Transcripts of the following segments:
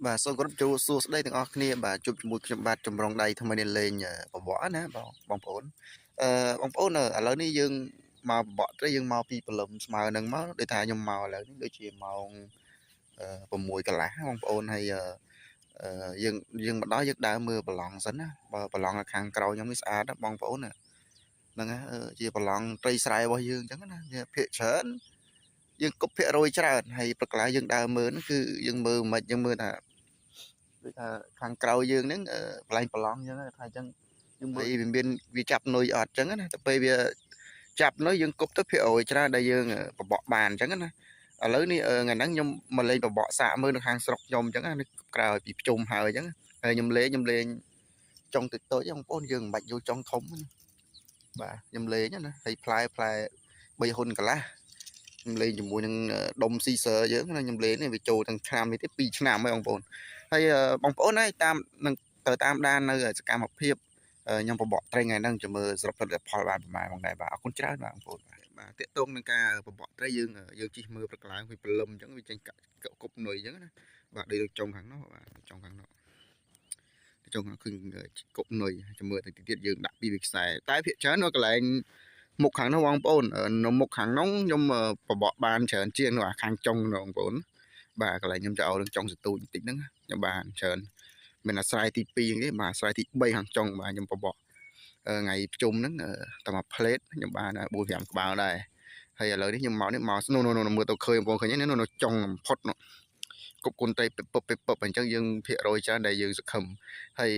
បាទសូមគោរពចូលសួស្តីទាំងអស់គ្នាបាទជួបជាមួយខ្ញុំបាទចម្រុងដៃថ្មីនេះលេងបបក់ណាបងប្អូនបងប្អូនឥឡូវនេះយើងមកបបក់ទៅយើងមកពីព្រលឹមស្មើនឹងមកដូចថាខ្ញុំមកឥឡូវនេះដូចជាម៉ោង6 កន្លះបងប្អូនហើយយើងមកដល់យើងដើរមើលប្រឡងសិនណាបើប្រឡងខាងក្រោយខ្ញុំនេះស្អាតណាបងប្អូនណាហ្នឹងណាជាប្រឡងត្រីស្រែរបស់យើងអញ្ចឹងណាភាគច្រើនយើងគប់ភាគរយច្រើនហើយព្រឹកកន្លះយើងដើរមើលគឺយើងមើលមិនយើងមើលថាដូចថាខាងក្រៅយើងហ្នឹងកន្លែងប្រឡងអញ្ចឹងថាអញ្ចឹងយើងមើលវាមានវាចាប់នុយអត់អញ្ចឹងណាទៅពេលវាចាប់នុយយើងគប់ទៅភាគរយច្រើនដែលយើងបបក់បានអញ្ចឹងណាឥឡូវនេះថ្ងៃហ្នឹងខ្ញុំមកលេងបបក់សាកមើលនៅខាងស្រុកខ្ញុំអញ្ចឹងណាក្រៅពីភ្ជុំហើយអញ្ចឹងហើយខ្ញុំលេងចុងតិចតូចបងប្អូនយើងមិនបាច់យកចុងធំណាបាទខ្ញុំលេងណាហើយផ្លែ3ហ៊ុនកន្លះខ្ញុំលេងជាមួយនឹងដុំស៊ីសឺយើងណាខ្ញុំលេងនេះវាចូលទាំងឆ្នាំនេះទេ2ឆ្នាំហើយបងប្អូនហើយបងប្អូនហើយតាមដាននៅសកម្មភាពខ្ញុំបបក់ត្រីថ្ងៃហ្នឹងจะមើលសរុបលទ្ធផលបានប្រហែលផងដែរបាទអរគុណច្រើនបាទបងប្អូនបាទតេតងនឹងការបបក់ត្រីយើងជិះមើលព្រឹកឡើងពីព្រលឹមអញ្ចឹងវាចេញគប់នុយអញ្ចឹងណាបាទដូចចុងខាងនោះបាទចុងខាងនោះចុងឃើញគប់នុយจะមើលទៅទៀតយើងដាក់ពីវាខ្សែតែភាគច្រើននៅកន្លែងមុខខាងនោះបងប្អូននៅមុខខាងនោះខ្ញុំបបក់បានច្រើនជាងនៅខាងចុងបងប្អូនបាទកន្លែងខ្ញុំจะเอาរឿងចុងសតូចបន្តិចហ្នឹងខ្ញុំបានច្រើនមានអាស្រ័យទី2ទេបាទអាស្រ័យទី3ខាងចុងបាទខ្ញុំបបក់ថ្ងៃប្រជុំហ្នឹងតែមួយផ្លេតខ្ញុំបាន4 5ក្បាលដែរហើយឥឡូវនេះខ្ញុំមកនេះមកនោះមើលទៅឃើញបងប្អូនឃើញនេះនៅចុងបំផុតនោះគប់គុនត្រីពឹបអញ្ចឹងយើងភាគរយច្រើនដែលយើងសង្ឃឹមហើយ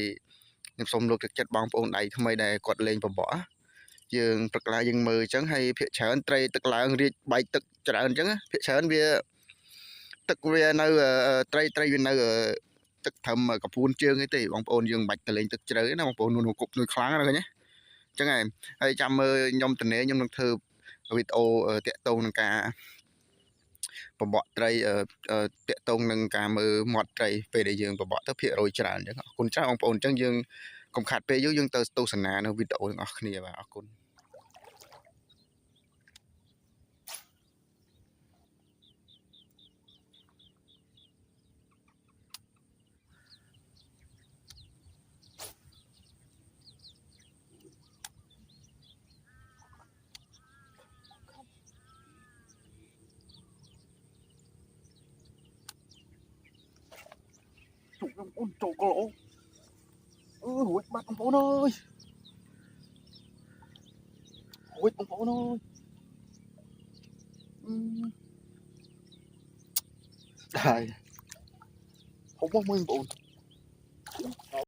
ខ្ញុំសូមលើកទឹកចិត្តបងប្អូនដៃថ្មីដែលគាត់លេងបបក់យើងព្រឹកឡើងយើងមើលអញ្ចឹងហើយភាគច្រើនត្រីទឹកឡើងរៀបបែកទឹកច្រើនអញ្ចឹងភាគច្រើនវាទឹកវានៅត្រីវានៅទឹកត្រឹមកពួនជើងអីទេបងប្អូនយើងមិនបាច់ទៅលេងទឹកជ្រៅទេណាបងប្អូននោះគប់នុយខ្លាំងណាឃើញទេអញ្ចឹងហើយចាំមើលខ្ញុំត្នេខ្ញុំនឹងធ្វើវីដេអូតាក់ទងនឹងការបបក់ត្រីតាក់ទងនឹងការមើលមាត់ត្រីពេលដែលយើងបបក់ទៅភាគរយច្រើនអញ្ចឹងអរគុណច្រើនបងប្អូនអញ្ចឹងយើងកុំខាត់ពេលយូរយើងទៅទស្សនានៅវីដេអូទាំងអស់គ្នាបាទអរគុណជុកបងប្អូនចូលគោរួចបាត់បងប្អូនអើយរួចបងប្អូនអើយហើយហូបមកមើលបងប្អូន